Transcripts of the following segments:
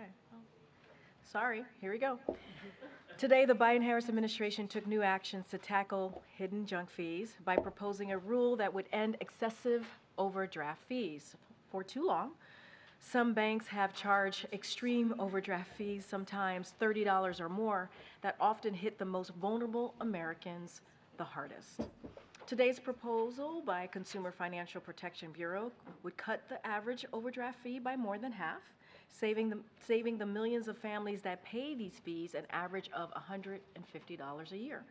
Okay. Well, sorry. Here we go. Today, the Biden-Harris administration took new actions to tackle hidden junk fees by proposing a rule that would end excessive overdraft fees. For too long, some banks have charged extreme overdraft fees, sometimes $30 or more, that often hit the most vulnerable Americans the hardest. Today's proposal by Consumer Financial Protection Bureau would cut the average overdraft fee by more than half, saving the millions of families that pay these fees an average of $150 a year.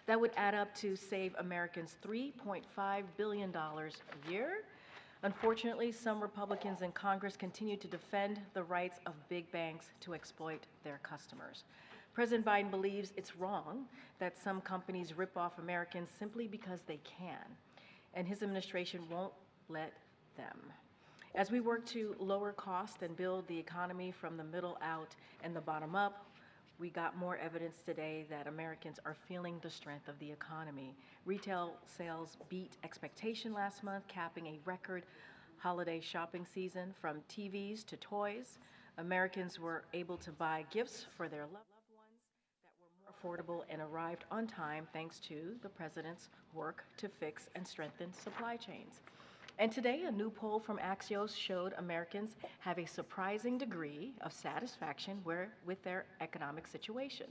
That would add up to save Americans $3.5 billion a year. Unfortunately, some Republicans in Congress continue to defend the rights of big banks to exploit their customers. President Biden believes it's wrong that some companies rip off Americans simply because they can, and his administration won't let them. As we work to lower costs and build the economy from the middle out and the bottom up, we got more evidence today that Americans are feeling the strength of the economy. Retail sales beat expectation last month, capping a record holiday shopping season. From TVs to toys, Americans were able to buy gifts for their loved ones that were more affordable and arrived on time thanks to the president's work to fix and strengthen supply chains. And today, a new poll from Axios showed Americans have a surprising degree of satisfaction with their economic situation.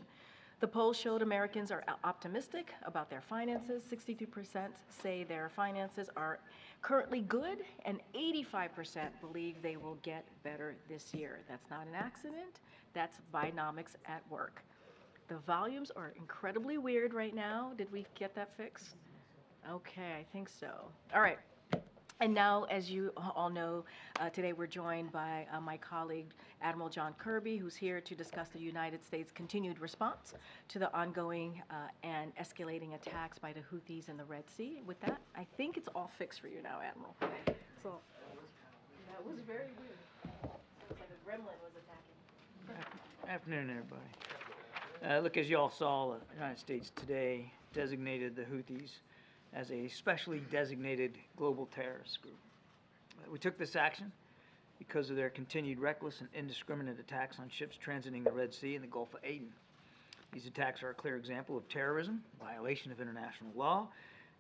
The poll showed Americans are optimistic about their finances. 62% say their finances are currently good, and 85% believe they will get better this year. That's not an accident. That's Bidenomics at work. The volumes are incredibly weird right now. Did we get that fixed? Okay, I think so. All right. And now, as you all know, today we're joined by my colleague, Admiral John Kirby, who's here to discuss the United States' continued response to the ongoing and escalating attacks by the Houthis in the Red Sea. With that, I think it's all fixed for you now, Admiral. So that was very weird. Sounds like a gremlin was attacking. Afternoon, everybody. Look, as you all saw, the United States today designated the Houthis as a specially designated global terrorist group. We took this action because of their continued reckless and indiscriminate attacks on ships transiting the Red Sea and the Gulf of Aden. These attacks are a clear example of terrorism, violation of international law,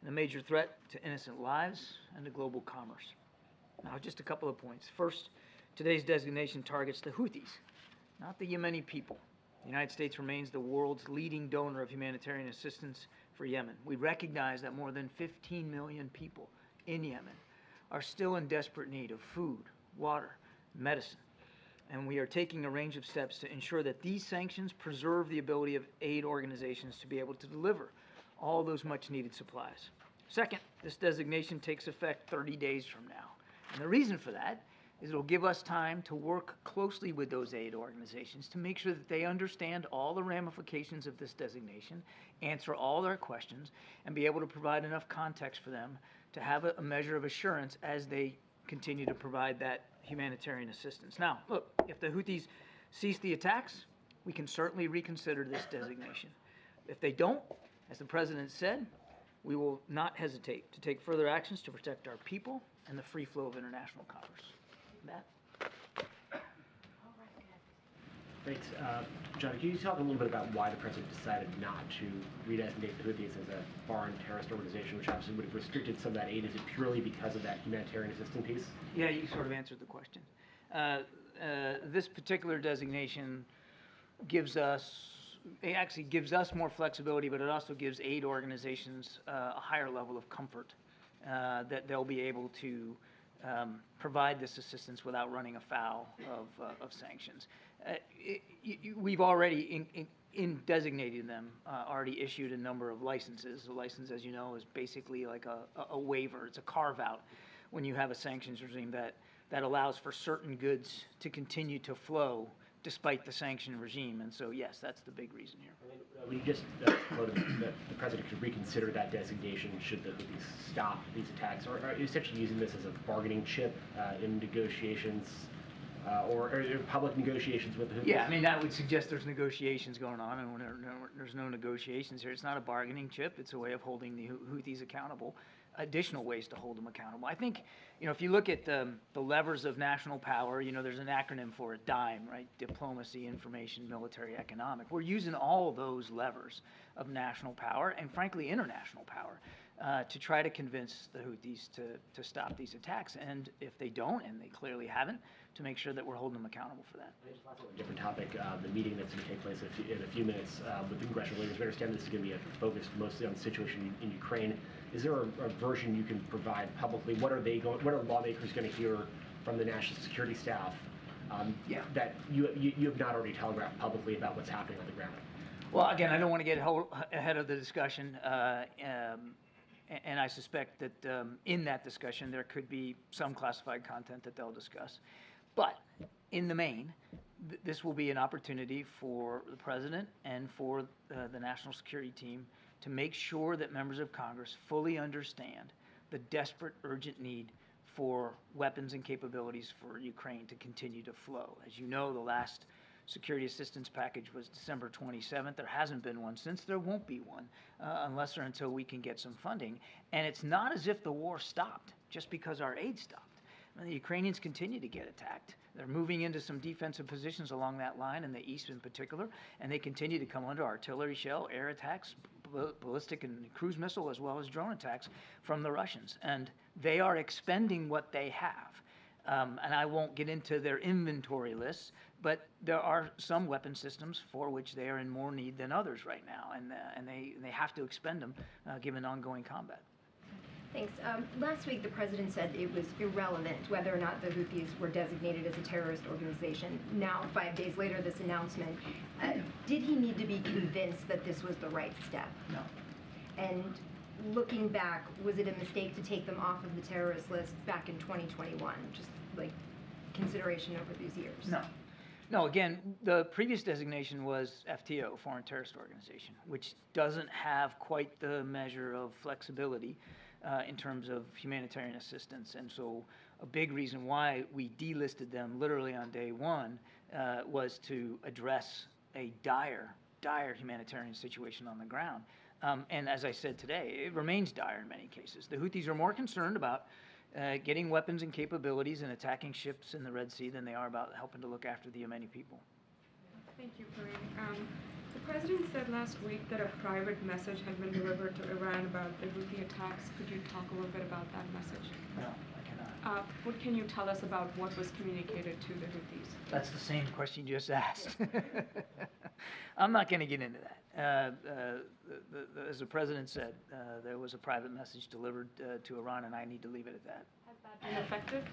and a major threat to innocent lives and to global commerce. Now, just a couple of points. First, today's designation targets the Houthis, not the Yemeni people. The United States remains the world's leading donor of humanitarian assistance for Yemen. We recognize that more than 15 million people in Yemen are still in desperate need of food, water, medicine, and we are taking a range of steps to ensure that these sanctions preserve the ability of aid organizations to be able to deliver all those much needed supplies. Second, this designation takes effect 30 days from now, and the reason for that is it'll give us time to work closely with those aid organizations to make sure that they understand all the ramifications of this designation, answer all their questions, and be able to provide enough context for them to have a measure of assurance as they continue to provide that humanitarian assistance. Now, look, if the Houthis cease the attacks, we can certainly reconsider this designation. If they don't, as the President said, we will not hesitate to take further actions to protect our people and the free flow of international commerce. Matt? Thanks. John, can you talk a little bit about why the President decided not to redesignate the Houthis as a foreign terrorist organization, which obviously would have restricted some of that aid? Is it purely because of that humanitarian assistance piece? Yeah, you sort of answered the question. This particular designation actually gives us more flexibility, but it also gives aid organizations a higher level of comfort that they'll be able to provide this assistance without running afoul of sanctions. We've already, in designating them, already issued a number of licenses. A license, as you know, is basically like a waiver. It's a carve-out when you have a sanctions regime that allows for certain goods to continue to flow despite the sanction regime. And so, yes, that's the big reason here. We just quoted that the President could reconsider that designation should the Houthis stop these attacks. Are you essentially using this as a bargaining chip in negotiations or public negotiations with the Houthis? Yeah, I mean, that would suggest there's negotiations going on, and when there's no negotiations here, it's not a bargaining chip. It's a way of holding the Houthis accountable. additional ways to hold them accountable. I think, if you look at the levers of national power, there's an acronym for it, DIME, right? Diplomacy, information, military, economic. We're using all those levers of national power and, frankly, international power to try to convince the Houthis to stop these attacks. And if they don't, and they clearly haven't, to make sure that we're holding them accountable for that. Just last one, a different topic, the meeting that's going to take place in a few minutes with the congressional leaders. We understand this is going to be focused mostly on the situation in Ukraine. Is there a version you can provide publicly? What are lawmakers going to hear from the national security staff that you have not already telegraphed publicly about what's happening on the ground? Well, again, I don't want to get ahead of the discussion, and I suspect that in that discussion there could be some classified content that they'll discuss. But in the main, this will be an opportunity for the president and for the national security team to make sure that members of Congress fully understand the desperate, urgent need for weapons and capabilities for Ukraine to continue to flow. As you know, the last security assistance package was December 27th. There hasn't been one since. There won't be one unless or until we can get some funding. And it's not as if the war stopped just because our aid stopped. I mean, the Ukrainians continue to get attacked. They're moving into some defensive positions along that line, in the east in particular, and they continue to come under artillery shell, air attacks, ballistic and cruise missile, as well as drone attacks from the Russians. And they are expending what they have. And I won't get into their inventory lists, but there are some weapon systems for which they are in more need than others right now, and they have to expend them given ongoing combat. Thanks. Last week, the president said it was irrelevant whether or not the Houthis were designated as a terrorist organization. Now, 5 days later, this announcement, did he need to be convinced that this was the right step? No. And looking back, was it a mistake to take them off of the terrorist list back in 2021? Just like consideration over these years? No. No, again, the previous designation was FTO, Foreign Terrorist Organization, which doesn't have quite the measure of flexibility in terms of humanitarian assistance. And so a big reason why we delisted them literally on day one was to address a dire humanitarian situation on the ground. And as I said today, it remains dire in many cases. The Houthis are more concerned about getting weapons and capabilities and attacking ships in the Red Sea than they are about helping to look after the Yemeni people. Thank you, Karine. The president said last week that a private message had been delivered to Iran about the Houthi attacks. Could you talk a little bit about that message? No, I cannot. What can you tell us about what was communicated to the Houthis? That's the same question you just asked. I'm not going to get into that. As the president said, there was a private message delivered to Iran, and I need to leave it at that. Has that been effective?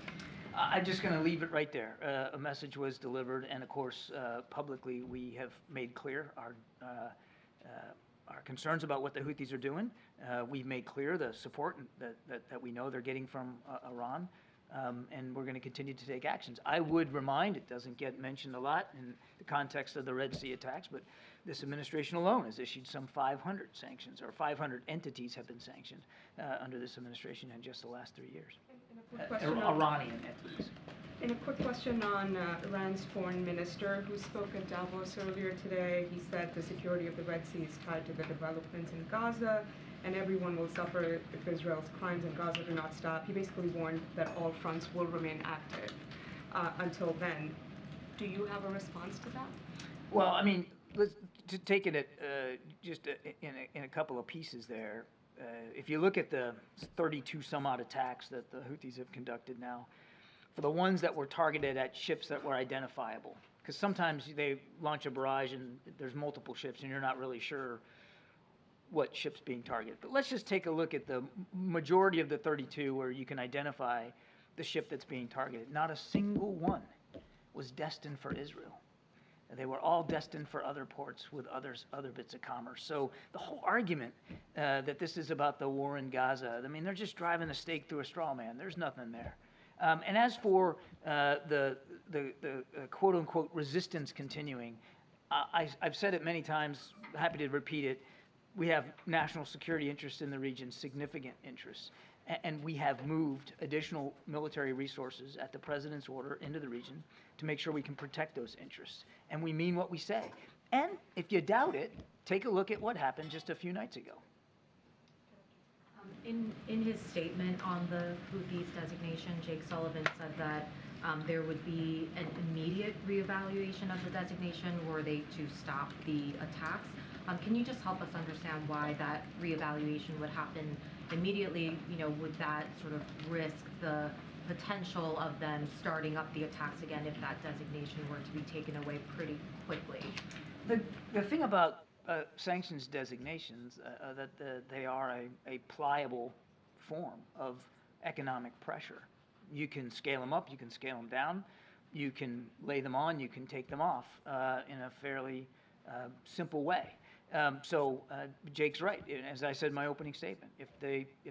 I'm just going to leave it right there. A message was delivered, and of course, publicly, we have made clear our concerns about what the Houthis are doing. We've made clear the support that we know they're getting from Iran, and we're going to continue to take actions. I would remind, it doesn't get mentioned a lot in the context of the Red Sea attacks, but this administration alone has issued some 500 sanctions, or 500 entities have been sanctioned under this administration in just the last 3 years. Iranian entities. And a quick question on Iran's foreign minister, who spoke at Davos earlier today. He said the security of the Red Sea is tied to the developments in Gaza, and everyone will suffer if Israel's crimes in Gaza do not stop. He basically warned that all fronts will remain active until then. Do you have a response to that? Well, I mean, to take it at just in a couple of pieces there. If you look at the 32 some odd attacks that the Houthis have conducted now, for the ones that were targeted at ships that were identifiable, because sometimes they launch a barrage and there's multiple ships and you're not really sure what ship's being targeted. But let's just take a look at the majority of the 32 where you can identify the ship that's being targeted. Not a single one was destined for Israel. They were all destined for other ports with other bits of commerce. So the whole argument that this is about the war in Gaza, I mean, they're just driving a stake through a straw man. There's nothing there. And as for the quote-unquote resistance continuing, I've said it many times, happy to repeat it. We have national security interests in the region, significant interests. And we have moved additional military resources at the president's order into the region to make sure we can protect those interests. And we mean what we say. And if you doubt it, take a look at what happened just a few nights ago. In his statement on the Houthis designation, Jake Sullivan said that there would be an immediate reevaluation of the designation were they to stop the attacks. Can you just help us understand why that reevaluation would happen immediately? You know, would that sort of risk the potential of them starting up the attacks again if that designation were to be taken away pretty quickly? The thing about sanctions designations, that they are a pliable form of economic pressure. You can scale them up, you can scale them down, you can lay them on, you can take them off in a fairly simple way. So Jake's right. As I said in my opening statement, if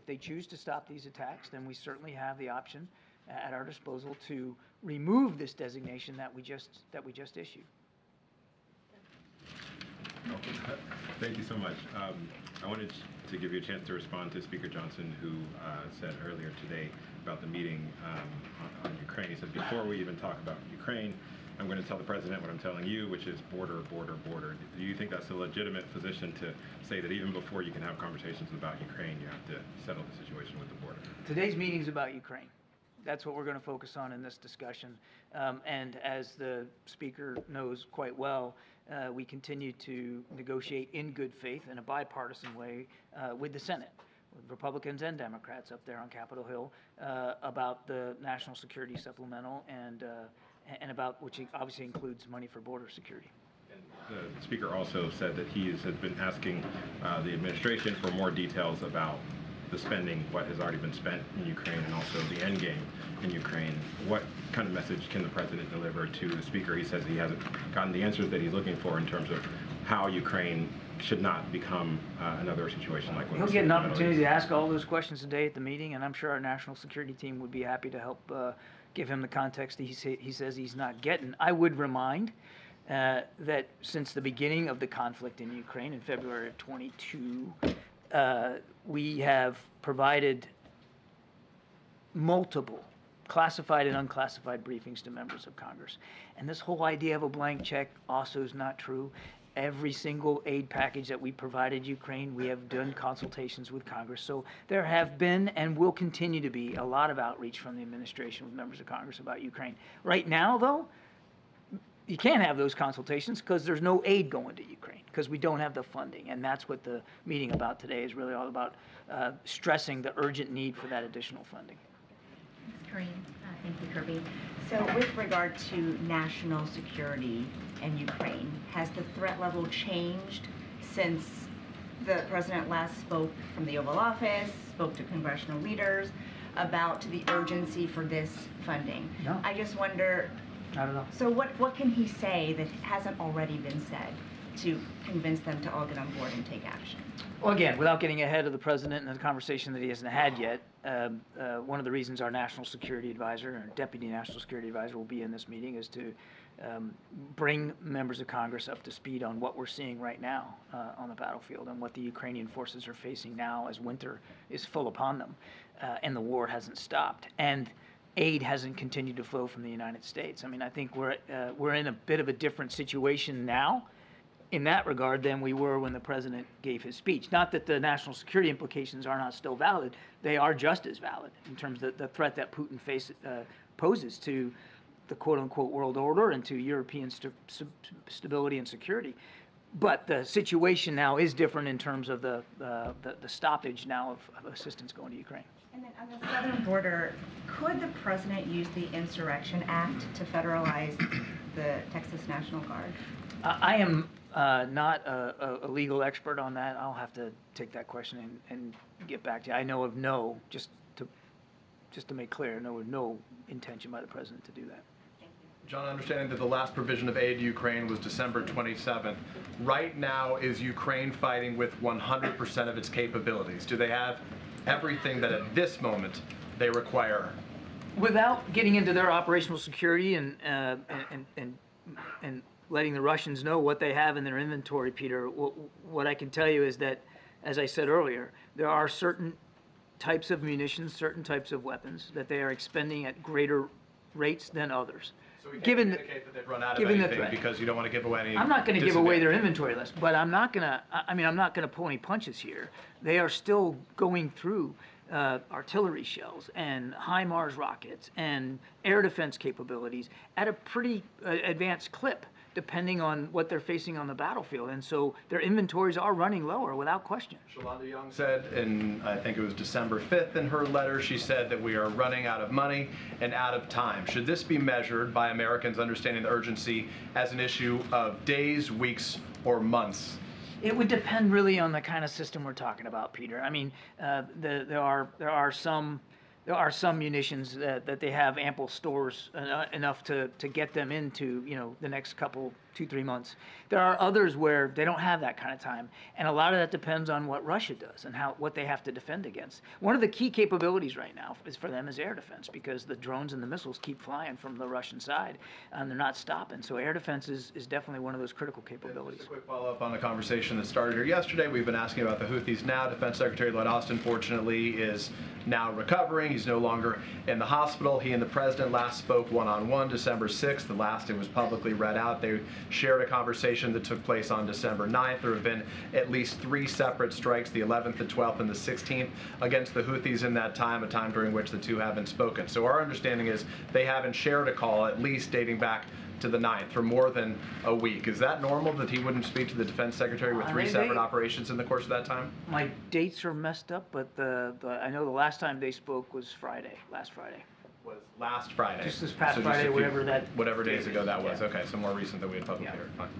they choose to stop these attacks, then we certainly have the option at our disposal to remove this designation that we just issued. Thank you so much. I wanted to give you a chance to respond to Speaker Johnson, who said earlier today about the meeting on Ukraine. He said, before we even talk about Ukraine, I'm going to tell the president what I'm telling you, which is border, border, border. Do you think that's a legitimate position to say that even before you can have conversations about Ukraine, you have to settle the situation with the border? Today's meeting is about Ukraine. That's what we're going to focus on in this discussion. And as the speaker knows quite well, we continue to negotiate in good faith in a bipartisan way with the Senate, with Republicans and Democrats up there on Capitol Hill about the national security supplemental and about, which obviously includes money for border security. And the speaker also said that he has been asking the administration for more details about the spending, what has already been spent in Ukraine, and also the end game in Ukraine. What kind of message can the president deliver to the speaker? He says he hasn't gotten the answers that he's looking for in terms of how Ukraine should not become another situation like what He'll get an opportunity to ask all those questions today at the meeting, and I'm sure our national security team would be happy to help give him the context that he says he's not getting. I would remind that since the beginning of the conflict in Ukraine in February of 22, we have provided multiple classified and unclassified briefings to members of Congress. And this whole idea of a blank check also is not true. Every single aid package that we provided Ukraine, we have done consultations with Congress. So there have been and will continue to be a lot of outreach from the administration with members of Congress about Ukraine. Right now, though, you can't have those consultations because there's no aid going to Ukraine because we don't have the funding. And that's what the meeting about today is really all about, stressing the urgent need for that additional funding. Thanks, Karine. Thank you, Kirby. So with regard to national security in Ukraine, has the threat level changed since the president last spoke from the Oval Office, spoke to congressional leaders about the urgency for this funding? No. I just wonder, Not at all. so what can he say that hasn't already been said to convince them to all get on board and take action? Well, again, without getting ahead of the president and the conversation that he hasn't had yet, one of the reasons our national security advisor, or deputy national security advisor, will be in this meeting is to bring members of Congress up to speed on what we're seeing right now on the battlefield and what the Ukrainian forces are facing now as winter is full upon them and the war hasn't stopped. And aid hasn't continued to flow from the United States. I mean, I think we're in a bit of a different situation now in that regard than we were when the president gave his speech. Not that the national security implications are not still valid. They are just as valid in terms of the threat that Putin poses to the quote-unquote world order and to European stability and security. But the situation now is different in terms of the stoppage now of assistance going to Ukraine. And then on the southern border, could the president use the Insurrection Act to federalize the Texas National Guard? I am not a legal expert on that. I'll have to take that question and get back to you. I know of just to make clear, no intention by the president to do that. John, understanding that the last provision of aid to Ukraine was December 27th, right now is Ukraine fighting with 100% of its capabilities? Do they have everything that at this moment they require? Without getting into their operational security and letting the Russians know what they have in their inventory, Peter, what I can tell you is that, as I said earlier, there are certain types of munitions, certain types of weapons that they are expending at greater rates than others. So we can't given communicate that they've run out of given the anything threat. because you don't want to give away any. I'm not going to give away their disadvantage. inventory list, but I'm not going to. I mean, I'm not going to pull any punches here. They are still going through artillery shells and HIMARS rockets and air defense capabilities at a pretty advanced clip, depending on what they're facing on the battlefield. And so their inventories are running lower without question. Shalonda Young said, and I think it was December 5th in her letter, she said that we are running out of money and out of time. Should this be measured by Americans understanding the urgency as an issue of days, weeks, or months? It would depend really on the kind of system we're talking about, Peter. I mean, there are some munitions that they have ample stores enough to get them into, you know, the next couple, 2-3 months. There are others where they don't have that kind of time, and a lot of that depends on what Russia does and what they have to defend against. One of the key capabilities right now for them is air defense, because the drones and the missiles keep flying from the Russian side and they're not stopping. So air defense is definitely one of those critical capabilities. Just a quick follow-up on the conversation that started here yesterday. We've been asking about the Houthis now. Defense Secretary Lloyd Austin, fortunately, is now recovering. He's no longer in the hospital. He and the president last spoke one-on-one December 6th. The last it was publicly read out. They shared a conversation that took place on December 9th. There have been at least 3 separate strikes, the 11th, the 12th, and the 16th, against the Houthis in that time, a time during which the two haven't spoken. So our understanding is they haven't shared a call, at least dating back to the 9th, for more than a week. Is that normal that he wouldn't speak to the defense secretary with 3 separate operations in the course of that time? My dates are messed up, but I know the last time they spoke was last Friday. Was last Friday. Just this past So Friday, a few- whatever days ago that was. Yeah. Okay, so more recent than we had publicly Yeah. heard. Fine.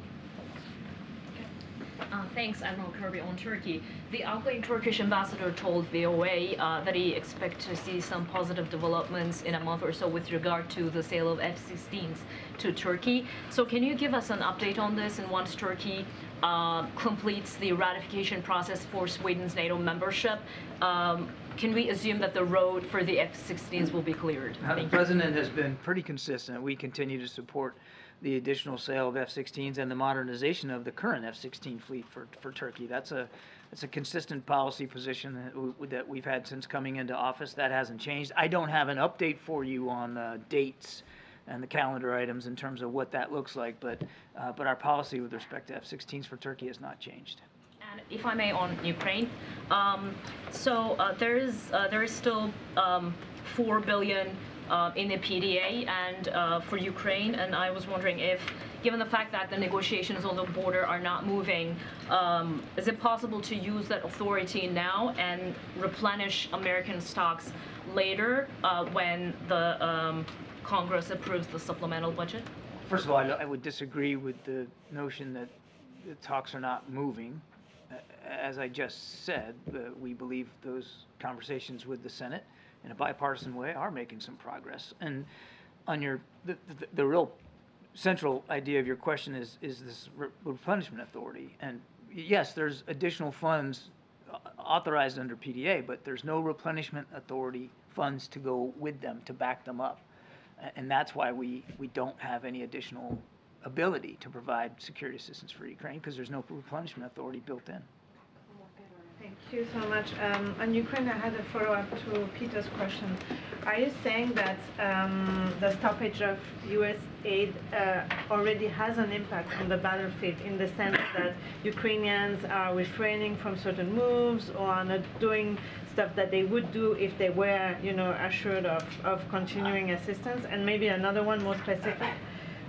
Thanks, Admiral Kirby. On Turkey, the outgoing Turkish ambassador told VOA that he expects to see some positive developments in a month or so with regard to the sale of F-16s to Turkey. So can you give us an update on this? And once Turkey completes the ratification process for Sweden's NATO membership, can we assume that the road for the F-16s will be cleared? The president has been pretty consistent. We continue to support the additional sale of F-16s and the modernization of the current F-16 fleet for Turkey. That's a consistent policy position that we've had since coming into office. That hasn't changed. I don't have an update for you on the dates and the calendar items in terms of what that looks like, but our policy with respect to F-16s for Turkey has not changed. And if I may, on Ukraine, there is still 4 billion in the PDA and for Ukraine, and I was wondering if, given the fact that the negotiations on the border are not moving, is it possible to use that authority now and replenish American stocks later when the Congress approves the supplemental budget? First of all, I would disagree with the notion that the talks are not moving. As I just said, we believe those conversations with the Senate in a bipartisan way are making some progress. And on the real central idea of your question is this replenishment authority. And yes, there's additional funds authorized under PDA, but there's no replenishment authority funds to go with them to back them up. And that's why we don't have any additional ability to provide security assistance for Ukraine, because there's no replenishment authority built in. Thank you so much. On Ukraine, I had a follow-up to Peter's question. Are you saying that the stoppage of U.S. aid already has an impact on the battlefield, in the sense that Ukrainians are refraining from certain moves or are not doing stuff that they would do if they were, assured of continuing assistance? And maybe another one more specific.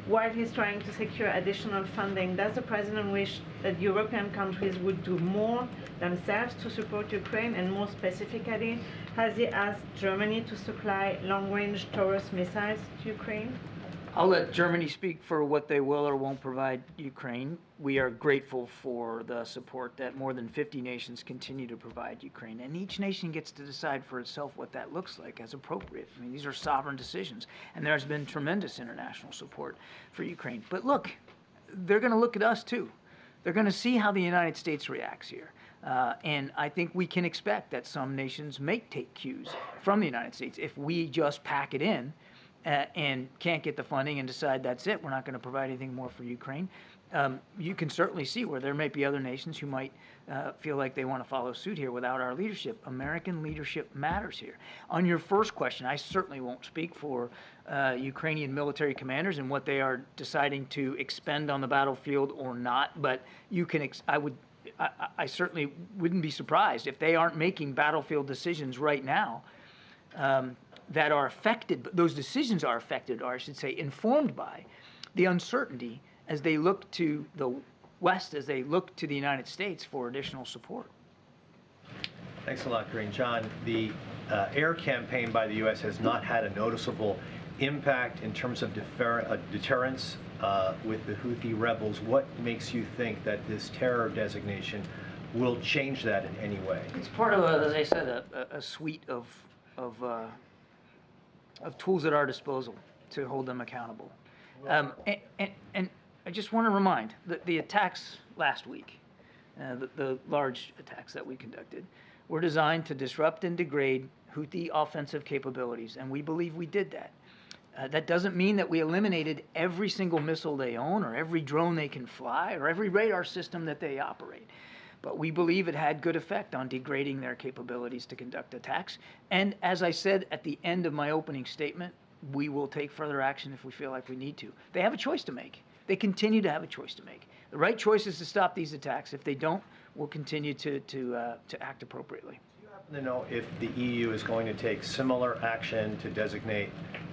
While he's trying to secure additional funding, does the president wish that European countries would do more themselves to support Ukraine? And more specifically, has he asked Germany to supply long-range Taurus missiles to Ukraine? I'll let Germany speak for what they will or won't provide Ukraine. We are grateful for the support that more than 50 nations continue to provide Ukraine, and each nation gets to decide for itself what that looks like as appropriate. I mean, these are sovereign decisions, and there's been tremendous international support for Ukraine. But look, they're going to look at us too. They're going to see how the United States reacts here. And I think we can expect that some nations may take cues from the United States if we just pack it in and can't get the funding and decide that's it, we're not going to provide anything more for Ukraine, you can certainly see where there may be other nations who might feel like they want to follow suit here without our leadership. American leadership matters here. On your first question, I certainly won't speak for Ukrainian military commanders and what they are deciding to expend on the battlefield or not, but you can, I certainly wouldn't be surprised if they aren't making battlefield decisions right now that are affected, those decisions are affected, or I should say informed by the uncertainty as they look to the West, as they look to the United States for additional support. Thanks a lot, Karine. John, the air campaign by the U.S. has not had a noticeable impact in terms of deterrence with the Houthi rebels. What makes you think that this terror designation will change that in any way? It's part of, as I said, a suite of tools at our disposal to hold them accountable. And I just want to remind that the attacks last week, the large attacks that we conducted, were designed to disrupt and degrade Houthi offensive capabilities, and we believe we did that. That doesn't mean that we eliminated every single missile they own or every drone they can fly or every radar system that they operate. But we believe it had good effect on degrading their capabilities to conduct attacks. And as I said at the end of my opening statement, we will take further action if we feel like we need to. They have a choice to make. They continue to have a choice to make. The right choice is to stop these attacks. If they don't, we'll continue to act appropriately. Do you happen to know if the EU is going to take similar action to designate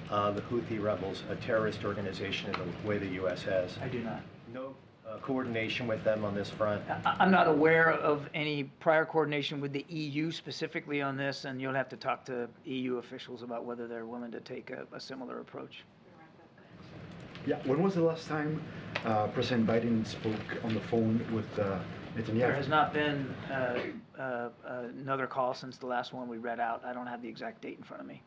the Houthi rebels a terrorist organization in the way the U.S. has? I do not. No coordination with them on this front? I'm not aware of any prior coordination with the EU specifically on this, and you'll have to talk to EU officials about whether they're willing to take a similar approach. Yeah, when was the last time President Biden spoke on the phone with Netanyahu? There has not been another call since the last one we read out. I don't have the exact date in front of me.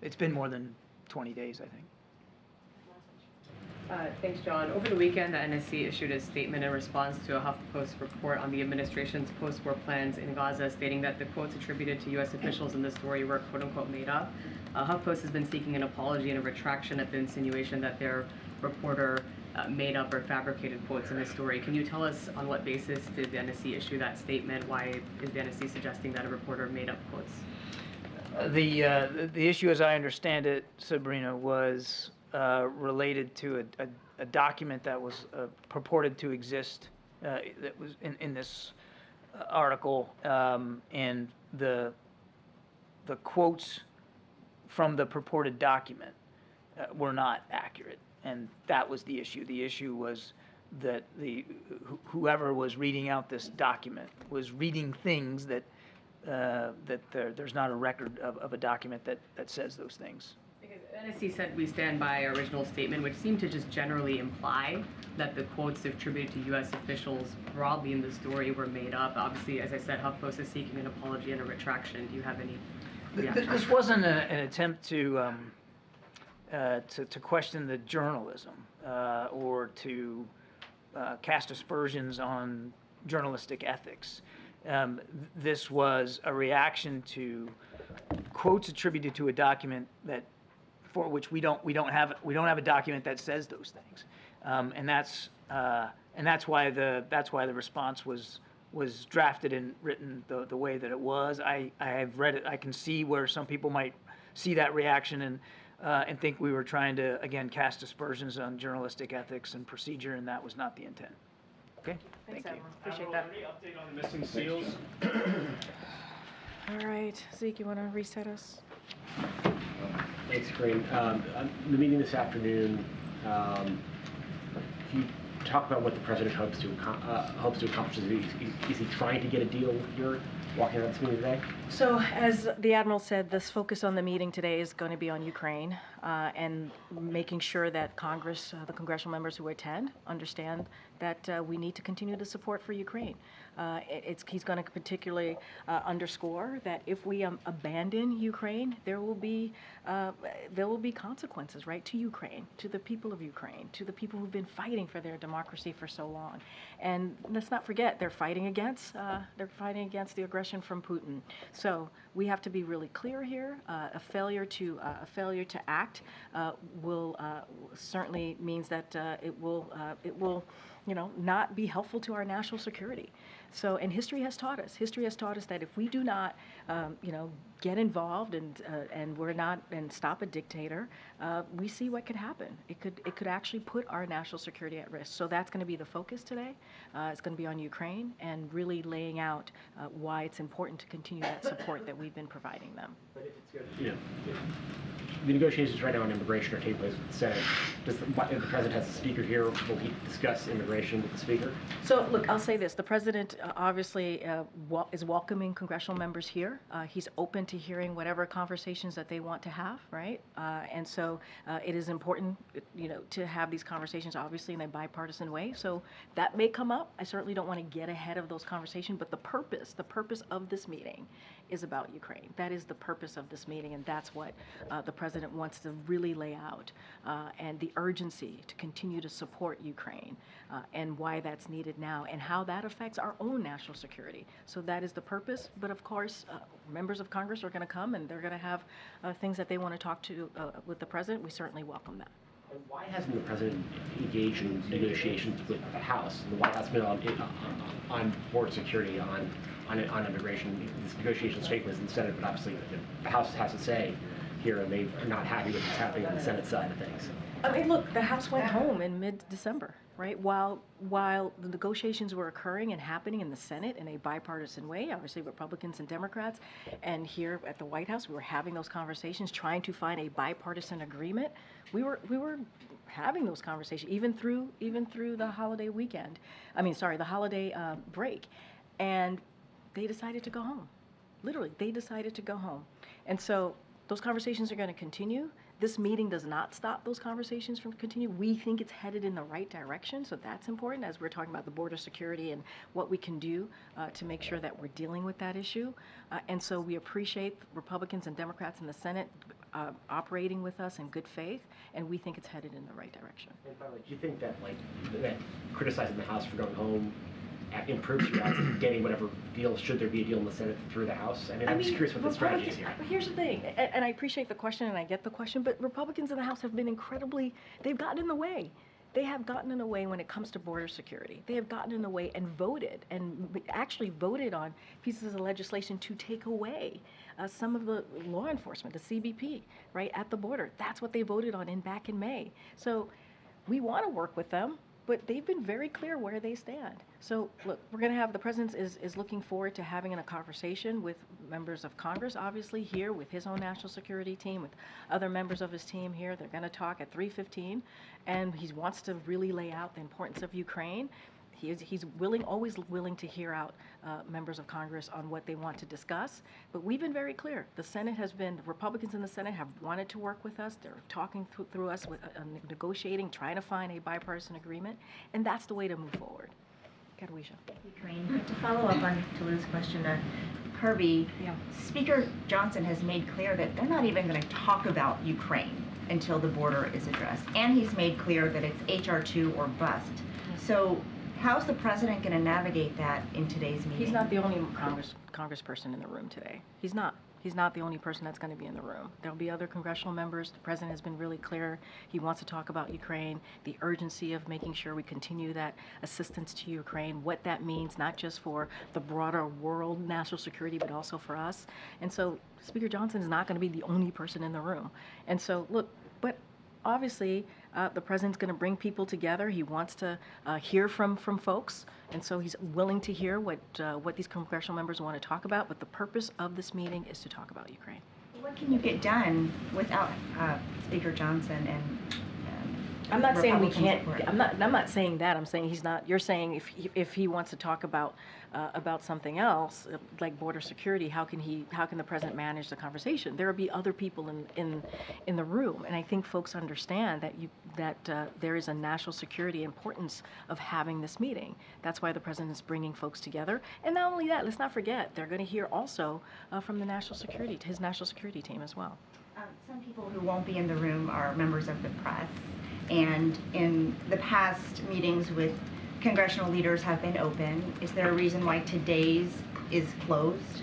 It's been more than 20 days, I think. Thanks, John. Over the weekend, the NSC issued a statement in response to a HuffPost report on the administration's post-war plans in Gaza, stating that the quotes attributed to U.S. officials in the story were quote-unquote made up. HuffPost has been seeking an apology and a retraction at the insinuation that their reporter made up or fabricated quotes in the story. Can you tell us on what basis did the NSC issue that statement? Why is the NSC suggesting that a reporter made up quotes? The issue, as I understand it, Sabrina, was related to a document that was purported to exist that was in this article, and the quotes from the purported document were not accurate, and that was the issue. The issue was that whoever was reading out this document was reading things that there's not a record of a document that says those things. Because NSC said we stand by our original statement, which seemed to just generally imply that the quotes attributed to U.S. officials broadly in the story were made up. Obviously, as I said, HuffPost is seeking an apology and a retraction. Do you have any reaction? This wasn't an attempt to question the journalism or to cast aspersions on journalistic ethics. This was a reaction to quotes attributed to a document for which we don't have a document that says those things, and that's why the response was drafted and written the way that it was. I have read it. I can see where some people might see that reaction and think we were trying to again cast aspersions on journalistic ethics and procedure, and that was not the intent. Okay. Thanks, Thank you. Admiral. Appreciate that. Any update on the missing SEALs? All right, Zeke, you want to reset us? Thanks, Karine. The meeting this afternoon, can you talk about what the president hopes to accomplish? Is he trying to get a deal here, walking out of this meeting today? So, as the Admiral said, this focus on the meeting today is going to be on Ukraine and making sure that Congress, the congressional members who attend, understand that we need to continue the support for Ukraine. He's going to particularly underscore that if we abandon Ukraine, there will be consequences, right, to Ukraine, to the people of Ukraine, to the people who've been fighting for their democracy for so long. And let's not forget, they're fighting against the aggression from Putin. So we have to be really clear here. A failure to act act will certainly means that it will not be helpful to our national security. So, and history has taught us that if we do not, get involved and we're not and stop a dictator, we see what could happen. It could actually put our national security at risk. So that's going to be the focus today. It's going to be on Ukraine and really laying out why it's important to continue that support that we've been providing them. But if it's good, the negotiations right now on immigration are taking place with the Senate. If the president has the speaker here, will he discuss immigration with the speaker? So, look, I'll say this. The president obviously is welcoming congressional members here. He's open to hearing whatever conversations that they want to have, right? And so it is important, to have these conversations, obviously, in a bipartisan way. So that may come up. I certainly don't want to get ahead of those conversations, but the purpose of this meeting is about Ukraine. That is the purpose of this meeting, and that's what the president wants to really lay out, and the urgency to continue to support Ukraine, and why that's needed now, and how that affects our own national security. So that is the purpose, but of course, members of Congress are going to come, and they're going to have things that they want to talk to with the president. We certainly welcome that. And why hasn't the president engaged in negotiations with the House? The White House been on border security, on immigration. These negotiations take place in the Senate, but obviously the House has to say here, and they are not happy with what's happening on the Senate side of things. I mean, look, the House went home in mid-December, right? While the negotiations were occurring and happening in the Senate in a bipartisan way, obviously Republicans and Democrats, and here at the White House, we were having those conversations, trying to find a bipartisan agreement. We were having those conversations even through the holiday weekend. The holiday break, and they decided to go home. Literally, they decided to go home, and so those conversations are going to continue. This meeting does not stop those conversations from continue. We think it's headed in the right direction, so that's important as we're talking about the border security and what we can do to make sure that we're dealing with that issue. And so we appreciate Republicans and Democrats in the Senate operating with us in good faith, and we think it's headed in the right direction. And finally, do you think that that criticizing the House for going home improves your odds of getting whatever deal, should there be a deal in the Senate through the House? I'm just curious what the strategy is here. Here's the thing, and I appreciate the question and I get the question, but Republicans in the House have been they've gotten in the way. They have gotten in the way when it comes to border security. They have gotten in the way and actually voted on pieces of legislation to take away some of the law enforcement, the CBP, right, at the border. That's what they voted on back in May. So we want to work with them, but they've been very clear where they stand. So look, we're going to have, the president is looking forward to having a conversation with members of Congress, obviously here with his own national security team, with other members of his team here. They're going to talk at 3:15, and he wants to really lay out the importance of Ukraine. He's always willing to hear out members of Congress on what they want to discuss. But we've been very clear. The Republicans in the Senate have wanted to work with us. They're talking through us, with negotiating, trying to find a bipartisan agreement, and that's the way to move forward. Karine. Karine, to follow up on Tulu's question, Kirby, Speaker Johnson has made clear that they're not even going to talk about Ukraine until the border is addressed. And he's made clear that it's HR 2 or bust. So how's the president going to navigate that in today's meeting? He's not the only congressperson in the room today. He's not. He's not the only person that's going to be in the room. There'll be other congressional members. The president has been really clear. He wants to talk about Ukraine, the urgency of making sure we continue that assistance to Ukraine, what that means, not just for the broader world national security, but also for us. And so Speaker Johnson is not going to be the only person in the room. And so, look, but obviously, the president's going to bring people together. He wants to hear from folks, and so he's willing to hear what these congressional members want to talk about. But the purpose of this meeting is to talk about Ukraine. What can you get done without Speaker Johnson and? I'm not saying we can't. Support? I'm not saying that. I'm saying he's not. You're saying if he wants to talk about something else like border security, how can the president manage the conversation? There will be other people in the room, and I think folks understand that there is a national security importance of having this meeting. That's why the president is bringing folks together. And not only that, let's not forget they're going to hear also from his national security team as well. Some people who won't be in the room are members of the press. And in the past, meetings with congressional leaders have been open. Is there a reason why today's is closed?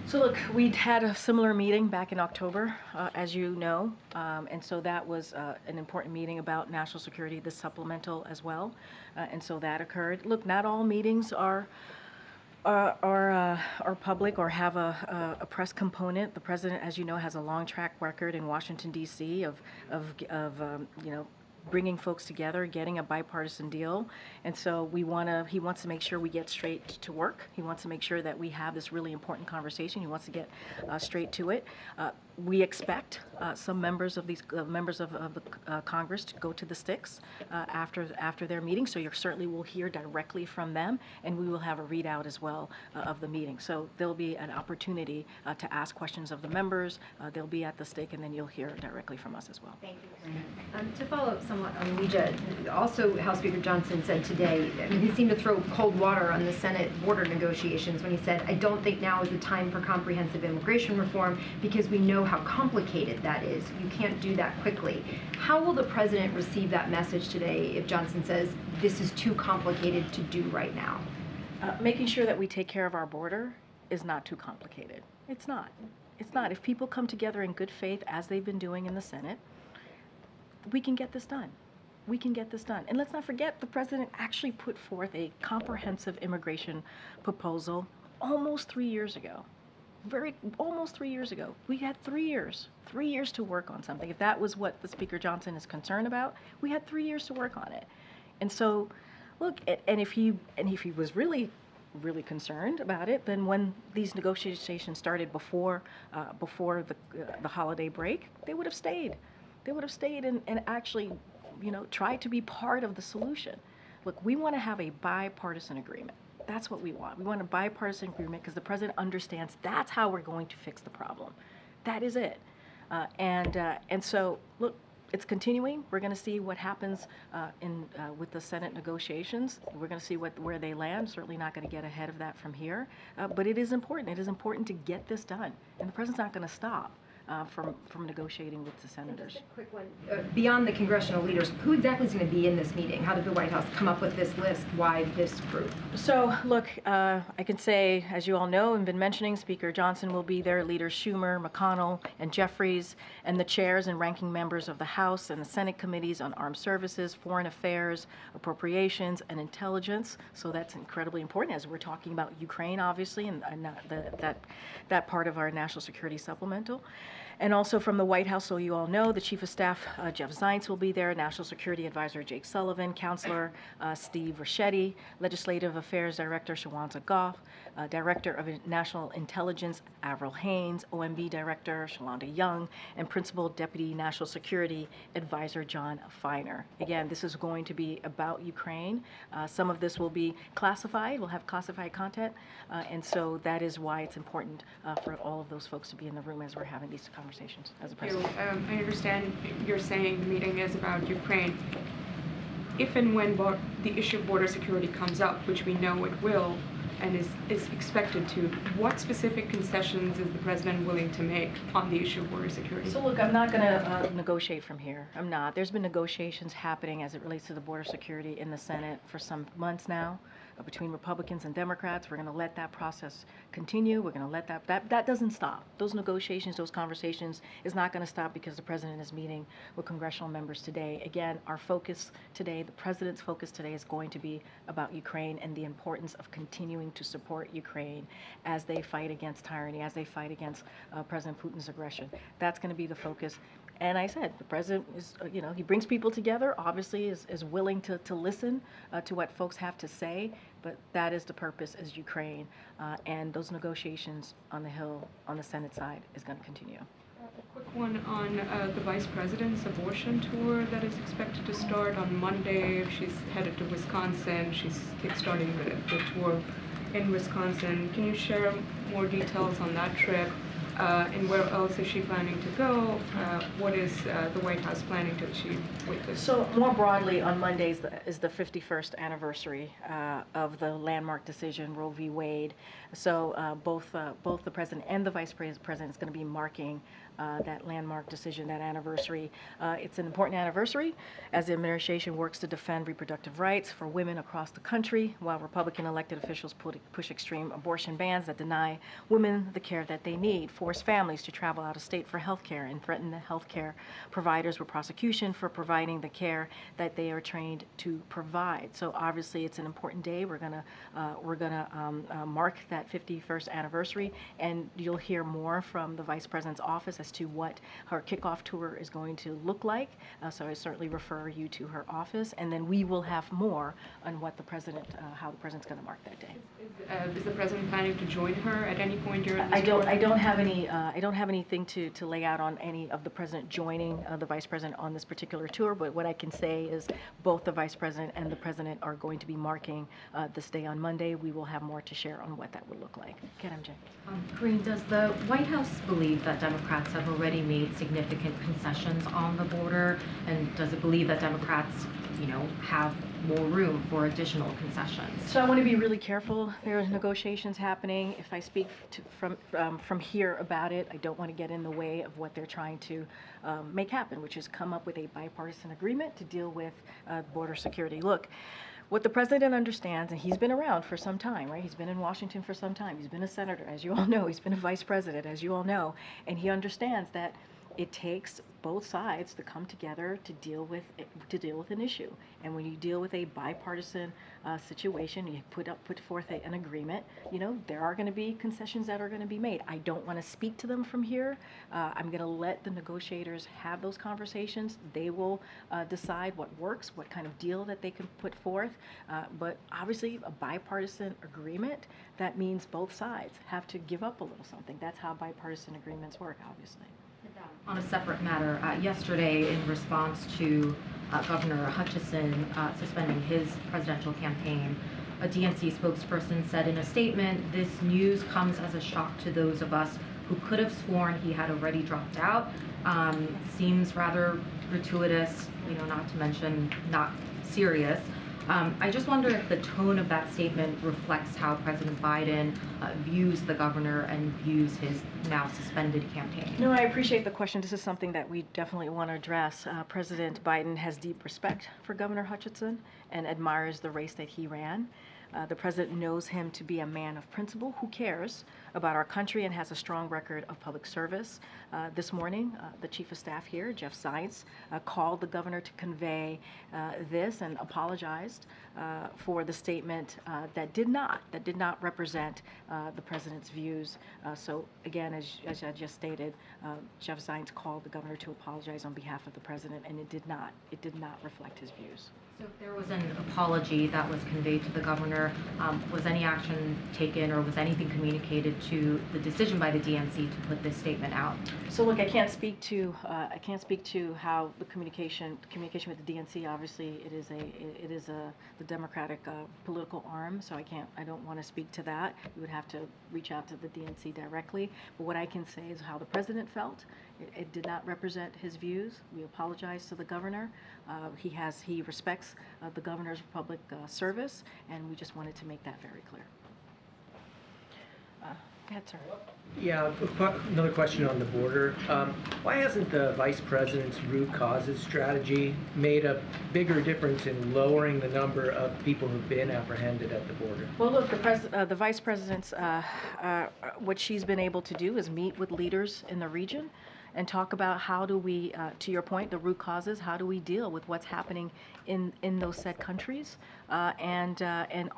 So look, we'd had a similar meeting back in October, as you know, and so that was an important meeting about national security, the supplemental as well, and so that occurred. Look, not all meetings are public or have a press component. The president, as you know, has a long track record in Washington D.C. of you know, bringing folks together, getting a bipartisan deal, and so he wants to make sure we get straight to work. He wants to make sure that we have this really important conversation. He wants to get straight to it. We expect some members of the Congress to go to the sticks after their meeting, so you certainly will hear directly from them, and we will have a readout as well of the meeting. So there'll be an opportunity to ask questions of the members. They'll be at the stick, and then you'll hear directly from us as well. Thank you. To follow up somewhat on Ouija, also House Speaker Johnson said today, I mean, he seemed to throw cold water on the Senate border negotiations when he said, I don't think now is the time for comprehensive immigration reform because we know how complicated that is. You can't do that quickly. How will the president receive that message today if Johnson says this is too complicated to do right now? Making sure that we take care of our border is not too complicated. It's not. It's not. If people come together in good faith, as they've been doing in the Senate, we can get this done. We can get this done. And let's not forget, the president actually put forth a comprehensive immigration proposal almost 3 years ago. Almost 3 years ago. We had 3 years to work on something. If that was what the Speaker Johnson is concerned about, we had 3 years to work on it. And so, look, and if he was really concerned about it, then when these negotiations started before the holiday break, they would have stayed. They would have stayed and actually, you know, tried to be part of the solution. Look, we want to have a bipartisan agreement. That's what we want. We want a bipartisan agreement because the president understands that's how we're going to fix the problem. That is it. And so, look, it's continuing. We're going to see what happens with the Senate negotiations. We're going to see where they land. Certainly not going to get ahead of that from here. But it is important. It is important to get this done. And the president's not going to stop from negotiating with the senators. Just a quick one. Beyond the congressional leaders, who exactly is going to be in this meeting? How did the White House come up with this list? Why this group? So, look, I can say, as you all know and been mentioning, Speaker Johnson will be there, Leaders Schumer, McConnell, and Jeffries, and the chairs and ranking members of the House and the Senate committees on armed services, foreign affairs, appropriations, and intelligence. So that's incredibly important as we're talking about Ukraine, obviously, and that part of our national security supplemental. And also from the White House, so you all know, the Chief of Staff, Jeff Zients, will be there, National Security Advisor Jake Sullivan, Counselor Steve Ricchetti, Legislative Affairs Director Shawanta Goff, Director of National Intelligence Avril Haines, OMB Director Shalonda Young, and Principal Deputy National Security Advisor John Feiner. Again, this is going to be about Ukraine. Some of this will be classified, we'll have classified content, and so that is why it's important for all of those folks to be in the room as we're having these conversations as a president. I understand you're saying the meeting is about Ukraine. If and when the issue of border security comes up, which we know it will, and is expected to, what specific concessions is the president willing to make on the issue of border security? So look, I'm not going to negotiate from here. I'm not. There's been negotiations happening as it relates to the border security in the Senate for some months now between Republicans and Democrats. We're going to let that process continue. We're going to let that doesn't stop. Those negotiations, those conversations is not going to stop because the president is meeting with congressional members today. Again, our focus today, the president's focus today is going to be about Ukraine and the importance of continuing to support Ukraine as they fight against tyranny, as they fight against President Putin's aggression. That's going to be the focus. And I said, the president is, you know, he brings people together, obviously is willing to listen to what folks have to say, but that is the purpose, is Ukraine. And those negotiations on the Hill, on the Senate side, is going to continue. A quick one on the Vice President's abortion tour that is expected to start on Monday. She's headed to Wisconsin. She's kickstarting the tour in Wisconsin. Can you share more details on that trip? And where else is she planning to go? What is the White House planning to achieve with this? So more broadly, on Monday is the 51st anniversary of the landmark decision, Roe v. Wade. So both the president and the vice president is going to be marking that landmark decision, that anniversary. It's an important anniversary as the administration works to defend reproductive rights for women across the country, while Republican elected officials push extreme abortion bans that deny women the care that they need, force families to travel out of state for health care, and threaten the health care providers with prosecution for providing the care that they are trained to provide. So obviously it's an important day. We're gonna mark that 51st anniversary, and you'll hear more from the Vice President's office as to what her kickoff tour is going to look like. So I certainly refer you to her office, and then we will have more on what the President, how the President's going to mark that day. Is the President planning to join her at any point during this I don't tour? have any. I don't have anything to lay out on any of the President joining the Vice President on this particular tour. But what I can say is both the Vice President and the President are going to be marking this day on Monday. We will have more to share on what that would look like. Okay, MJ. Karine, does the White House believe that Democrats have already made significant concessions on the border, and does it believe that Democrats, have more room for additional concessions? So I want to be really careful. There are negotiations happening. If I speak from here about it, I don't want to get in the way of what they're trying to make happen, which is come up with a bipartisan agreement to deal with border security. Look, what the President understands, and he's been around for some time, right? He's been in Washington for some time. He's been a senator, as you all know. He's been a vice president, as you all know. And he understands that it takes both sides to come together to deal with an issue. And when you deal with a bipartisan situation, you put forth an agreement. There are going to be concessions that are going to be made. I don't want to speak to them from here. I'm going to let the negotiators have those conversations. They will decide what works, what kind of deal that they can put forth. But obviously, a bipartisan agreement, that means both sides have to give up a little something. That's how bipartisan agreements work, obviously. On a separate matter, yesterday in response to Governor Hutchinson suspending his presidential campaign, a DNC spokesperson said in a statement, "This news comes as a shock to those of us who could have sworn he had already dropped out." Seems rather gratuitous, not to mention not serious. I just wonder if the tone of that statement reflects how President Biden views the governor and views his now suspended campaign. No, I appreciate the question. This is something that we definitely want to address. President Biden has deep respect for Governor Hutchinson and admires the race that he ran. The president knows him to be a man of principle who cares about our country and has a strong record of public service. This morning, the chief of staff here, Jeff Zients, called the governor to convey this and apologized for the statement that did not represent the president's views. So again, as I just stated, Jeff Zients called the governor to apologize on behalf of the president, and it did not reflect his views. So if there was an apology that was conveyed to the governor, was any action taken or was anything communicated to the decision by the DNC to put this statement out? So look, I can't speak to how the communication with the DNC. Obviously, it is the Democratic political arm. So I don't want to speak to that. You would have to reach out to the DNC directly. But what I can say is how the president felt. It did not represent his views. We apologize to the governor. He respects the governor's public service, and we just wanted to make that very clear. Go ahead, sir. Yeah, another question on the border. Why hasn't the vice president's root causes strategy made a bigger difference in lowering the number of people who've been apprehended at the border? Well, look, the vice president's what she's been able to do is meet with leaders in the region and talk about how do we, to your point, the root causes, how do we deal with what's happening in those said countries, and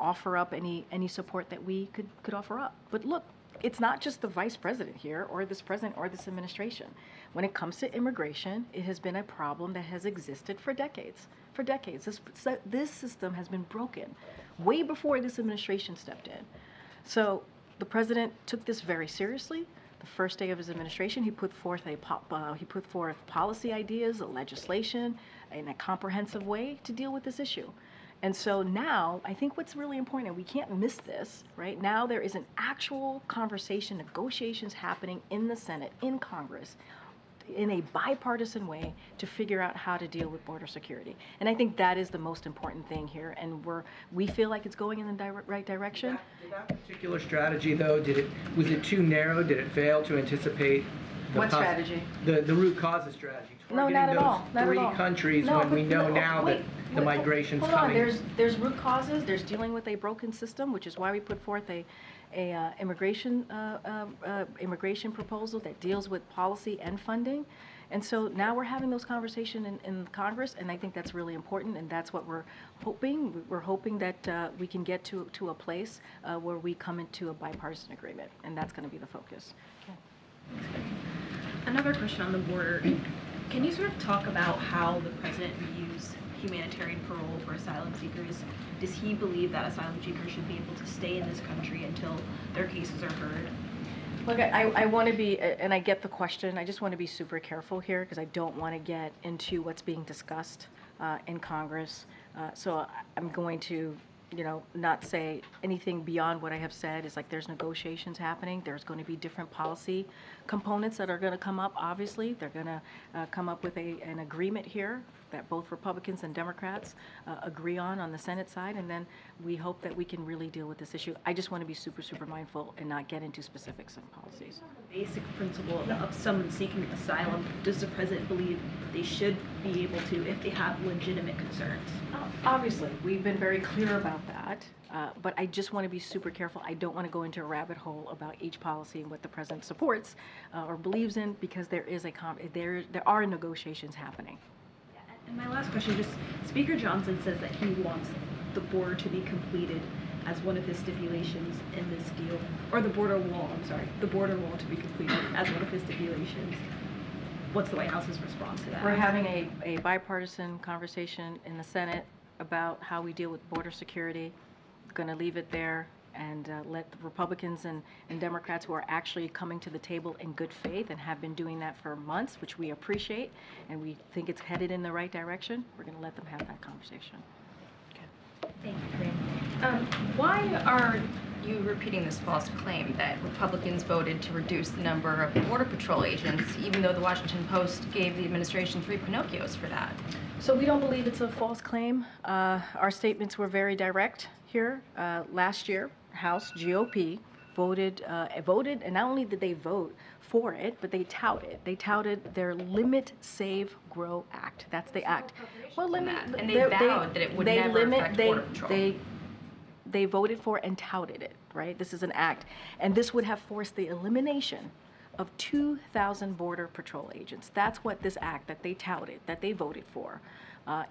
offer up any support that we could offer up. But look, it's not just the vice president here or this president or this administration. When it comes to immigration, it has been a problem that has existed for decades. For decades, this system has been broken way before this administration stepped in. So the president took this very seriously. The first day of his administration, he put forth policy ideas, legislation, in a comprehensive way to deal with this issue. And so now, I think what's really important, and we can't miss this, right? Now there is an actual conversation, negotiations happening in the Senate, in Congress, in a bipartisan way to figure out how to deal with border security. And I think that is the most important thing here. And we feel like it's going in the right direction. Did that particular strategy, though, was it too narrow? Did it fail to anticipate What strategy? The root causes strategy. No, not at all. Not at all. Three countries No, when we but know no, now wait, that the wait, migration's hold on. coming. There's root causes. There's dealing with a broken system, which is why we put forth a immigration proposal that deals with policy and funding. And so now we're having those conversations in Congress, and I think that's really important, and that's what we're hoping. We're hoping that we can get to a place where we come into a bipartisan agreement, and that's going to be the focus. Another question on the border. Can you sort of talk about how the president views humanitarian parole for asylum seekers? Does he believe that asylum seekers should be able to stay in this country until their cases are heard? Look, I want to be, and I get the question, I just want to be super careful here because I don't want to get into what's being discussed in Congress. So I'm going to, not say anything beyond what I have said. It's like there's negotiations happening. There's going to be different policy components that are going to come up, obviously. They're going to come up with an agreement here that both Republicans and Democrats agree on the Senate side, and then we hope that we can really deal with this issue. I just want to be super, super mindful and not get into specifics of policies. The basic principle of someone seeking asylum, does the president believe they should be able to if they have legitimate concerns? Obviously, we've been very clear about that, but I just want to be super careful. I don't want to go into a rabbit hole about each policy and what the president supports or believes in, because there are negotiations happening. And my last question, just Speaker Johnson says that he wants the border to be completed as one of his stipulations in this deal, or the border wall to be completed as one of his stipulations. What's the White House's response to that? We're having a bipartisan conversation in the Senate about how we deal with border security. Going to leave it there and let the Republicans and Democrats who are actually coming to the table in good faith and have been doing that for months, which we appreciate, and we think it's headed in the right direction. We're going to let them have that conversation. Thank you, Karine. Why are you repeating this false claim that Republicans voted to reduce the number of Border Patrol agents, even though the Washington Post gave the administration 3 Pinocchios for that? So we don't believe it's a false claim. Our statements were very direct here. Last year, House GOP voted, and not only did they vote for it, but they touted their Limit, Save, Grow Act. That's the act. Well, and they vowed that it would never affect Border Patrol. They voted for and touted it, right? This is an act. And this would have forced the elimination of 2,000 Border Patrol agents. That's what this act that they touted, that they voted for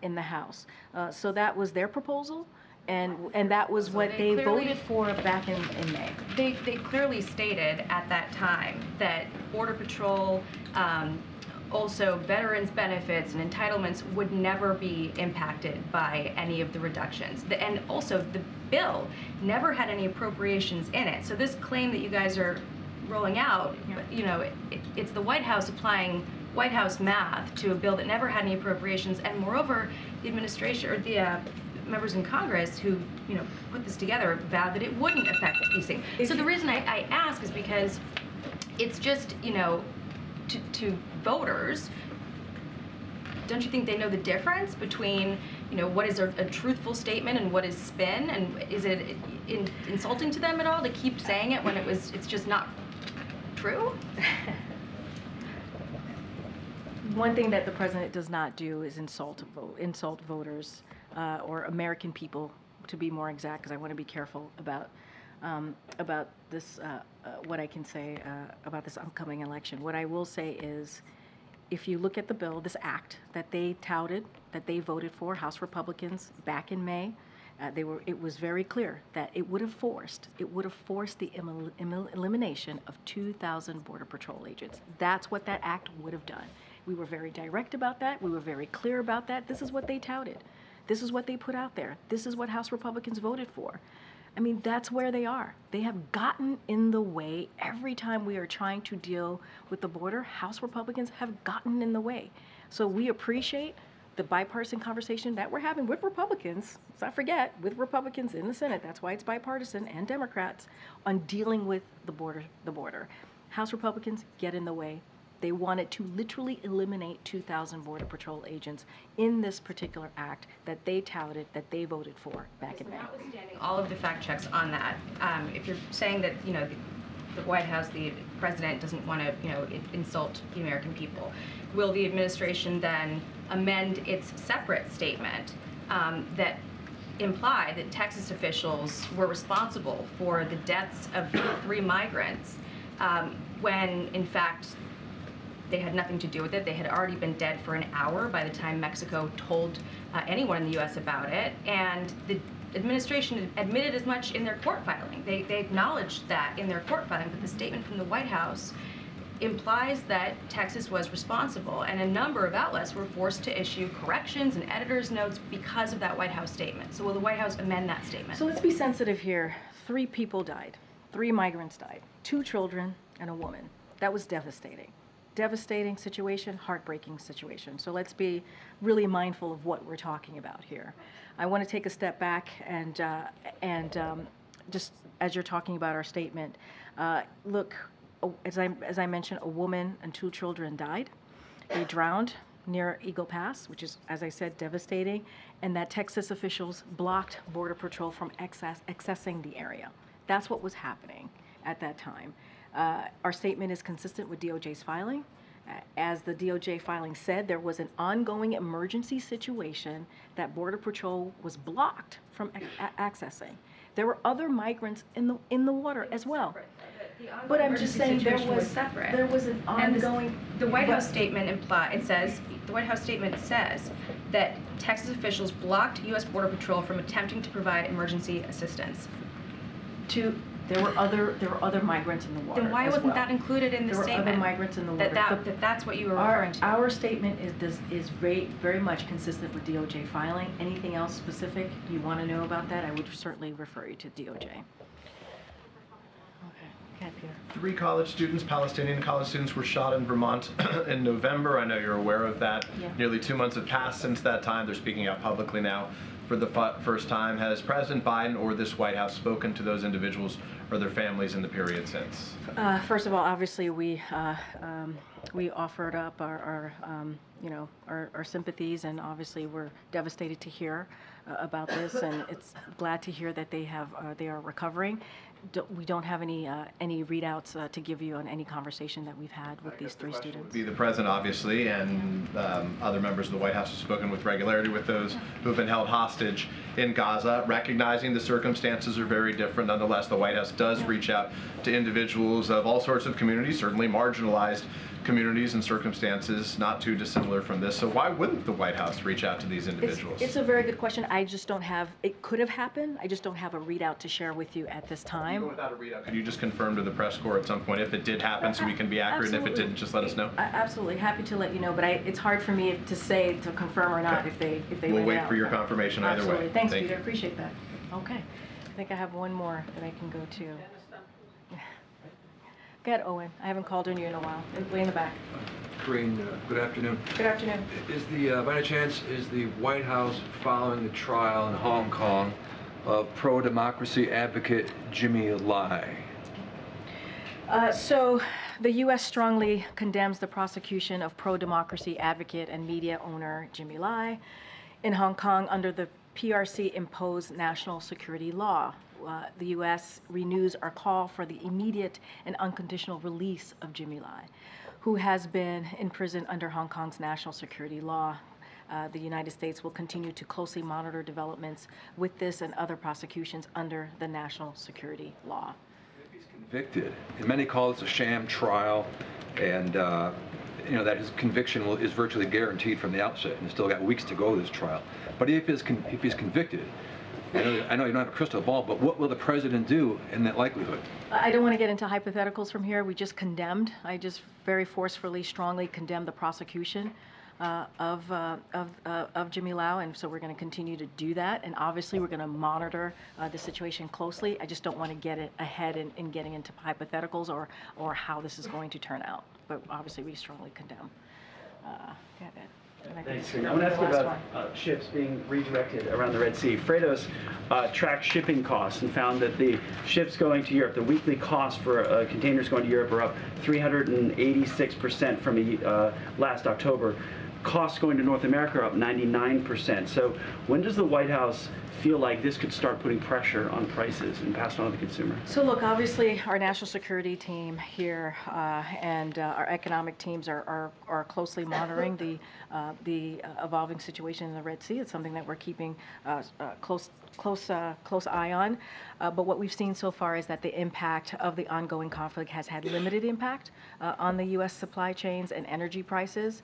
in the House. So that was their proposal. And that was what they voted for back in May. They clearly stated at that time that Border Patrol, also veterans' benefits and entitlements would never be impacted by any of the reductions. And also the bill never had any appropriations in it. So this claim that you guys are rolling out, it's the White House applying White House math to a bill that never had any appropriations. And moreover, the administration or the members in Congress who, put this together vowed that it wouldn't affect these things. So the reason I ask is because it's just, to voters, don't you think they know the difference between, what is a truthful statement and what is spin? And is it insulting to them at all to keep saying it when it's just not true? One thing that the president does not do is insult voters or American people, to be more exact, because I want to be careful about this, what I can say about this upcoming election. What I will say is, if you look at the bill, this act that they touted, that they voted for, House Republicans back in May, it was very clear that it would have forced the elimination of 2,000 Border Patrol agents. That's what that act would have done. We were very direct about that. We were very clear about that. This is what they touted. This is what they put out there. This is what House Republicans voted for. I mean, that's where they are. They have gotten in the way every time we are trying to deal with the border. House Republicans have gotten in the way. So we appreciate the bipartisan conversation that we're having with Republicans, let's not forget, with Republicans in the Senate, that's why it's bipartisan, and Democrats, on dealing with the border. House Republicans get in the way. They wanted to literally eliminate 2,000 Border Patrol agents in this particular act that they touted, that they voted for back in May. Notwithstanding all of the fact checks on that, if you're saying that, the White House, the president doesn't want to, insult the American people. Will the administration then amend its separate statement that imply that Texas officials were responsible for the deaths of 3 migrants when, in fact, they had nothing to do with it? They had already been dead for an hour by the time Mexico told anyone in the U.S. about it, and the administration admitted as much in their court filing. They acknowledged that in their court filing, but the statement from the White House implies that Texas was responsible, and a number of outlets were forced to issue corrections and editor's notes because of that White House statement. So will the White House amend that statement? So let's be sensitive here. 3 people died. 3 migrants died. 2 children and a woman. That was devastating. Devastating situation, heartbreaking situation. So let's be really mindful of what we're talking about here. I want to take a step back and just as you're talking about our statement, look, as I mentioned, a woman and 2 children died. They drowned near Eagle Pass, which is, as I said, devastating, and that Texas officials blocked Border Patrol from accessing the area. That's what was happening at that time. Our statement is consistent with DOJ's filing. As the DOJ filing said, there was an ongoing emergency situation that Border Patrol was blocked from accessing. There were other migrants in the water as well. But I'm just saying there was an ongoing. The White House statement the White House statement says that Texas officials blocked U.S. Border Patrol from attempting to provide emergency assistance. There were other migrants in the water. Then why wasn't that included in the statement? There were other migrants in the water. That's what you were referring to. Our statement is very much consistent with DOJ filing. Anything else specific you want to know about that, I would certainly refer you to DOJ. Okay, Pierre. 3 college students, Palestinian college students, were shot in Vermont in November. I know you're aware of that. Yeah. Nearly 2 months have passed since that time. They're speaking out publicly now for the first time. Has President Biden or this White House spoken to those individuals or their families in the period since? First of all, obviously we offered up our sympathies, and obviously we're devastated to hear about this, and it's glad to hear that they are recovering. We don't have any readouts to give you on any conversation that we've had with these 3 students. Would be the president, obviously, and other members of the White House have spoken with regularity with those who have been held hostage in Gaza, recognizing the circumstances are very different. Nonetheless, the White House does reach out to individuals of all sorts of communities, certainly marginalized communities and circumstances not too dissimilar from this. So why wouldn't the White House reach out to these individuals? It's a very good question. I just don't have, it could have happened. I just don't have a readout to share with you at this time. Without a readout, could you just confirm to the press corps at some point if it did happen so we can be accurate, and if it didn't, just let us know? Absolutely. Happy to let you know, but it's hard for me to say, to confirm or not, if they We'll wait for your confirmation either way. Absolutely. Thanks, Peter. Appreciate that. Okay. I think I have one more that I can go to. Go ahead, Owen. I haven't called on you in a while. Way in the back. Karine, good afternoon. Good afternoon. By any chance, is the White House following the trial in Hong Kong of pro-democracy advocate Jimmy Lai? So the U.S. strongly condemns the prosecution of pro-democracy advocate and media owner Jimmy Lai in Hong Kong under the PRC-imposed national security law. The U.S. renews our call for the immediate and unconditional release of Jimmy Lai, who has been in prison under Hong Kong's national security law. The United States will continue to closely monitor developments with this and other prosecutions under the national security law. He's convicted, and many call this a sham trial, and that his conviction is virtually guaranteed from the outset, and he's still got weeks to go this trial. But if he's convicted, I know you don't have a crystal ball, but what will the president do in that likelihood? I don't want to get into hypotheticals from here. We just condemned. I just very forcefully, strongly condemned the prosecution of Jimmy Lai, and so we're going to continue to do that. And obviously, we're going to monitor the situation closely. I just don't want to get it ahead in getting into hypotheticals or how this is going to turn out. But obviously, we strongly condemn. Thanks. I want to ask you about ships being redirected around the Red Sea. Freightos tracked shipping costs and found that the ships going to Europe, the weekly cost for containers going to Europe are up 386% from last October. Costs going to North America are up 99%. So when does the White House feel like this could start putting pressure on prices and pass it on to the consumer? So look, obviously, our national security team here and our economic teams are closely monitoring the evolving situation in the Red Sea. It's something that we're keeping close eye on. But what we've seen so far is that the impact of the ongoing conflict has had limited impact on the U.S. supply chains and energy prices.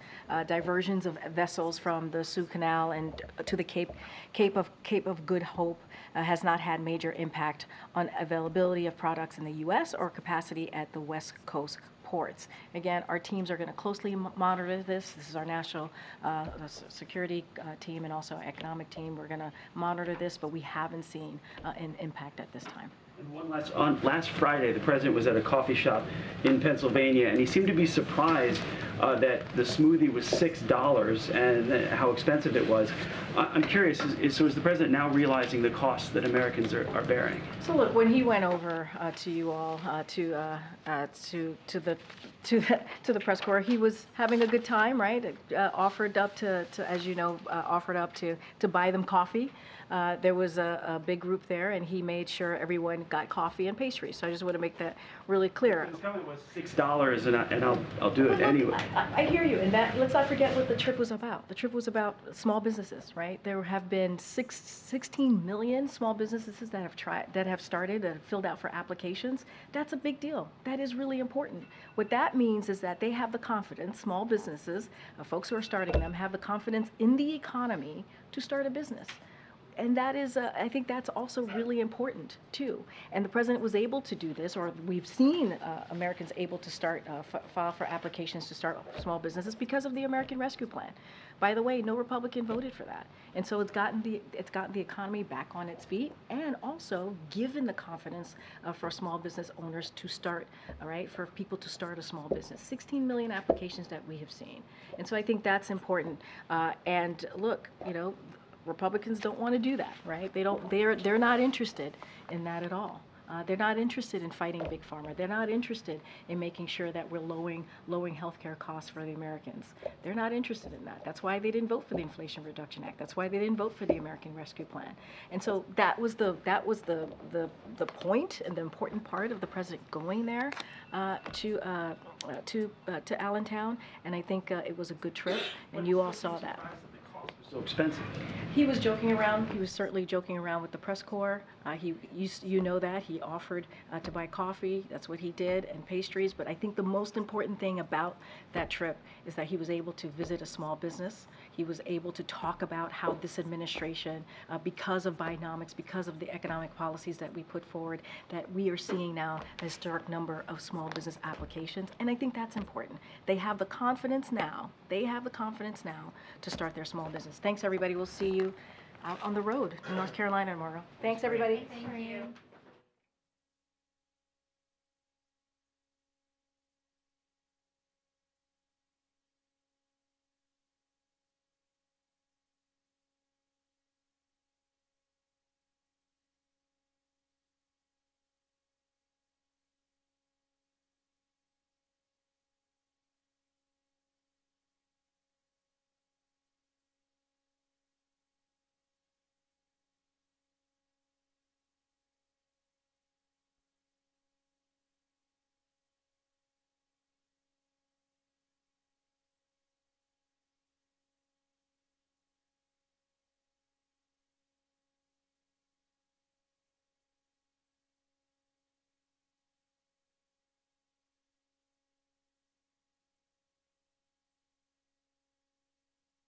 Diversions of vessels from the Suez Canal and to the Cape of Good Hope has not had major impact on availability of products in the U.S. or capacity at the West Coast ports. Again, our teams are going to closely monitor this. This is our national security team and also our economic team. We're going to monitor this, but we haven't seen an impact at this time. And one last Friday, the president was at a coffee shop in Pennsylvania, and he seemed to be surprised that the smoothie was $6 and how expensive it was. I'm curious, so is the president now realizing the costs that Americans are bearing? So look, when he went over to you all to the press corps, he was having a good time, right? Offered up to as you know, offered up to buy them coffee. There was a big group there, and he made sure everyone got coffee and pastries. So I just want to make that really clear. His comment was $6, and I'll do it anyway. I hear you, and that let's not forget what the trip was about. The trip was about small businesses, right? There have been 16 million small businesses that have started, that have filled out for applications. That's a big deal. That is really important. What that means is that they have the confidence, small businesses, folks who are starting them, have the confidence in the economy to start a business. And that is, I think that's also really important too. And the president was able to do this, or we've seen Americans able to start, file for applications to start small businesses because of the American Rescue Plan. By the way, no Republican voted for that. And so it's gotten the economy back on its feet, and also given the confidence for small business owners to start, all right, for people to start a small business. 16 million applications that we have seen. And so I think that's important. And look, you know, Republicans don't want to do that, right? They're not interested in that at all. They're not interested in fighting Big Pharma. They're not interested in making sure that we're lowering healthcare costs for the Americans. They're not interested in that. That's why they didn't vote for the Inflation Reduction Act. That's why they didn't vote for the American Rescue Plan. And so that was the point and the important part of the president going there to Allentown. And I think it was a good trip, and you all saw that. So expensive. He was joking around. He was certainly joking around with the press corps. You know that he offered to buy coffee. That's what he did, and pastries. But I think the most important thing about that trip is that he was able to visit a small business. He was able to talk about how this administration, because of Bidenomics, because of the economic policies that we put forward, that we are seeing now a historic number of small business applications. And I think that's important. They have the confidence now. They have the confidence now to start their small business. Thanks, everybody. We'll see you out on the road in North Carolina tomorrow. Thanks, everybody. Thank you.